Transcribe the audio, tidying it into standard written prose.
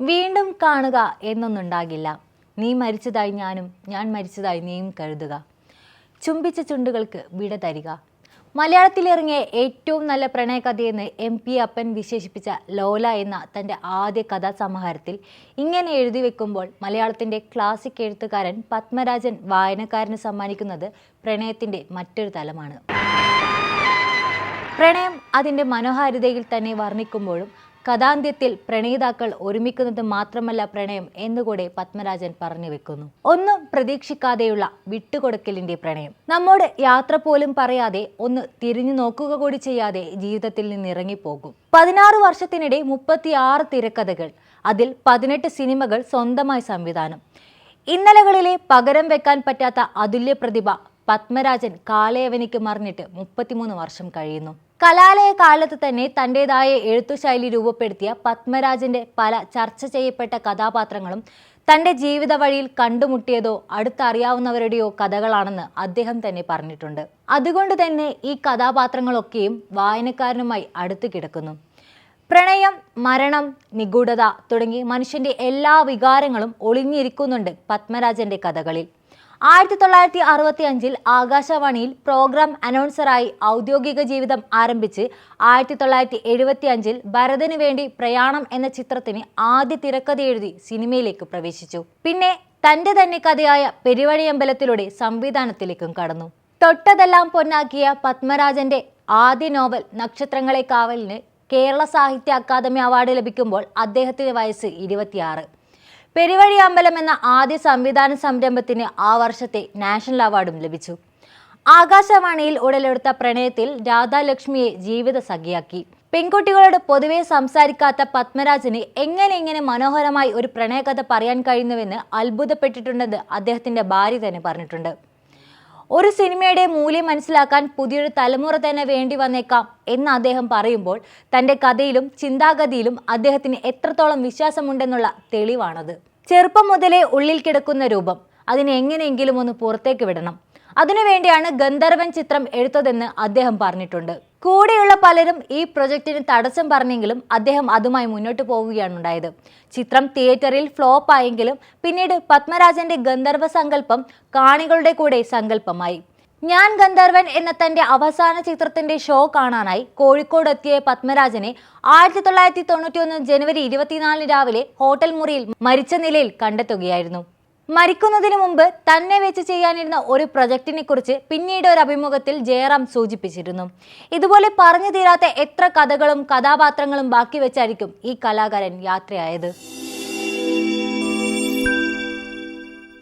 വീണ്ടും കാണുക എന്നൊന്നുണ്ടാകില്ല. നീ മരിച്ചതായി ഞാനും, ഞാൻ മരിച്ചതായി നീയും കരുതുക. ചുംബിച്ച ചുണ്ടുകൾക്ക് വിട തരിക. മലയാളത്തിലിറങ്ങിയ ഏറ്റവും നല്ല പ്രണയകഥയെന്ന് MP അപ്പൻ വിശേഷിപ്പിച്ച ലോല എന്ന തൻ്റെ ആദ്യ കഥാസമാഹാരത്തിൽ ഇങ്ങനെ എഴുതി വെക്കുമ്പോൾ മലയാളത്തിൻ്റെ ക്ലാസിക് എഴുത്തുകാരൻ പത്മരാജൻ വായനക്കാരന് സമ്മാനിക്കുന്നത് പ്രണയത്തിൻ്റെ മറ്റൊരു തലമാണ്. പ്രണയം അതിൻ്റെ മനോഹാരിതയിൽ തന്നെ വർണ്ണിക്കുമ്പോഴും കഥാന്ത്യത്തിൽ പ്രണയിതാക്കൾ ഒരുമിക്കുന്നത് മാത്രമല്ല പ്രണയം എന്നുകൂടെ പത്മരാജൻ പറഞ്ഞു വെക്കുന്നു. ഒന്നും പ്രതീക്ഷിക്കാതെയുള്ള വിട്ടുകൊടുക്കലിന്റെ പ്രണയം. നമ്മോട് യാത്ര പോലും പറയാതെ, ഒന്ന് തിരിഞ്ഞു നോക്കുക കൂടി ചെയ്യാതെ ജീവിതത്തിൽ നിന്ന് ഇറങ്ങിപ്പോകും. 16 വർഷത്തിനിടെ 36 തിരക്കഥകൾ, അതിൽ 18 സിനിമകൾ സ്വന്തമായി സംവിധാനം. ഇന്നലകളിലെ പകരം വെക്കാൻ പറ്റാത്ത അതുല്യ പ്രതിഭ പത്മരാജൻ കാലയവനിക്ക് മറിഞ്ഞിട്ട് 33 വർഷം കഴിയുന്നു. കലാലയ കാലത്ത് തന്നെ തൻ്റെതായ എഴുത്തുശൈലി രൂപപ്പെടുത്തിയ പത്മരാജന്റെ പല ചർച്ച ചെയ്യപ്പെട്ട കഥാപാത്രങ്ങളും തൻ്റെ ജീവിത വഴിയിൽ കണ്ടുമുട്ടിയതോ അടുത്തറിയാവുന്നവരുടെയോ കഥകളാണെന്ന് അദ്ദേഹം തന്നെ പറഞ്ഞിട്ടുണ്ട്. അതുകൊണ്ട് തന്നെ ഈ കഥാപാത്രങ്ങളൊക്കെയും വായനക്കാരനുമായി അടുത്തു കിടക്കുന്നു. പ്രണയം, മരണം, നിഗൂഢത തുടങ്ങി മനുഷ്യന്റെ എല്ലാ വികാരങ്ങളും ഒളിഞ്ഞിരിക്കുന്നുണ്ട് പത്മരാജന്റെ കഥകളിൽ. 1965 ആകാശവാണിയിൽ പ്രോഗ്രാം അനൗൺസറായി ഔദ്യോഗിക ജീവിതം ആരംഭിച്ച് 1975 ഭരതന് വേണ്ടി പ്രയാണം എന്ന ചിത്രത്തിന് ആദ്യ തിരക്കഥ എഴുതി സിനിമയിലേക്ക് പ്രവേശിച്ചു. പിന്നെ തൻ്റെ തന്നെ കഥയായ പെരുവഴിയമ്പലത്തിലൂടെ സംവിധാനത്തിലേക്കും കടന്നു. തൊട്ടതെല്ലാം പൊന്നാക്കിയ പത്മരാജന്റെ ആദ്യ നോവൽ നക്ഷത്രങ്ങളെ കാവലിന് കേരള സാഹിത്യ അക്കാദമി അവാർഡ് ലഭിക്കുമ്പോൾ അദ്ദേഹത്തിന് വയസ്സ് 26. പെരുവഴിയമ്പലം എന്ന ആദ്യ സംവിധാന സംരംഭത്തിന് ആ വർഷത്തെ നാഷണൽ അവാർഡും ലഭിച്ചു. ആകാശവാണിയിൽ ഉടലെടുത്ത പ്രണയത്തിൽ രാധാലക്ഷ്മിയെ ജീവിത സഖിയാക്കി. പെൺകുട്ടികളോട് പൊതുവെ സംസാരിക്കാത്ത പത്മരാജന് എങ്ങനെ മനോഹരമായി ഒരു പ്രണയകഥ പറയാൻ കഴിയുന്നുവെന്ന് അത്ഭുതപ്പെട്ടിട്ടുണ്ടെന്ന് അദ്ദേഹത്തിന്റെ ഭാര്യ തന്നെ പറഞ്ഞിട്ടുണ്ട്. ഒരു സിനിമയുടെ മൂല്യം മനസ്സിലാക്കാൻ പുതിയൊരു തലമുറ തന്നെ വേണ്ടി വന്നേക്കാം എന്ന് അദ്ദേഹം പറയുമ്പോൾ തൻ്റെ കഥയിലും ചിന്താഗതിയിലും അദ്ദേഹത്തിന് എത്രത്തോളം വിശ്വാസമുണ്ടെന്നുള്ള തെളിവാണത്. ചെറുപ്പം മുതലേ ഉള്ളിൽ കിടക്കുന്ന രൂപം, അതിനെ എങ്ങനെയെങ്കിലും ഒന്ന് പുറത്തേക്ക് വിടണം. അതിനുവേണ്ടിയാണ് ഗന്ധർവൻ ചിത്രം എടുത്തതെന്ന് അദ്ദേഹം പറഞ്ഞിട്ടുണ്ട്. കൂടെയുള്ള പലരും ഈ പ്രൊജക്ടിന് തടസ്സം പറഞ്ഞെങ്കിലും അദ്ദേഹം അതുമായി മുന്നോട്ട് പോവുകയാണ് ഉണ്ടായത്. ചിത്രം തിയേറ്ററിൽ ഫ്ലോപ്പ് ആയെങ്കിലും പിന്നീട് പത്മരാജന്റെ ഗന്ധർവ സങ്കല്പം കാണികളുടെ കൂടെ സങ്കല്പമായി. ഞാൻ ഗന്ധർവൻ എന്ന തന്റെ അവസാന ചിത്രത്തിന്റെ ഷോ കാണാനായി കോഴിക്കോട് എത്തിയ പത്മരാജനെ 1991 ജനുവരി 24 രാവിലെ ഹോട്ടൽ മുറിയിൽ മരിച്ച നിലയിൽ കണ്ടെത്തുകയായിരുന്നു. മരിക്കുന്നതിന് മുമ്പ് തന്നെ വെച്ച് ചെയ്യാനിരുന്ന ഒരു പ്രൊജക്ടിനെ കുറിച്ച് പിന്നീട് ഒരു അഭിമുഖത്തിൽ ജയറാം സൂചിപ്പിച്ചിരുന്നു. ഇതുപോലെ പറഞ്ഞു തീരാത്ത എത്ര കഥകളും കഥാപാത്രങ്ങളും ബാക്കി വെച്ചായിരിക്കും ഈ കലാകാരൻ യാത്രയായത്.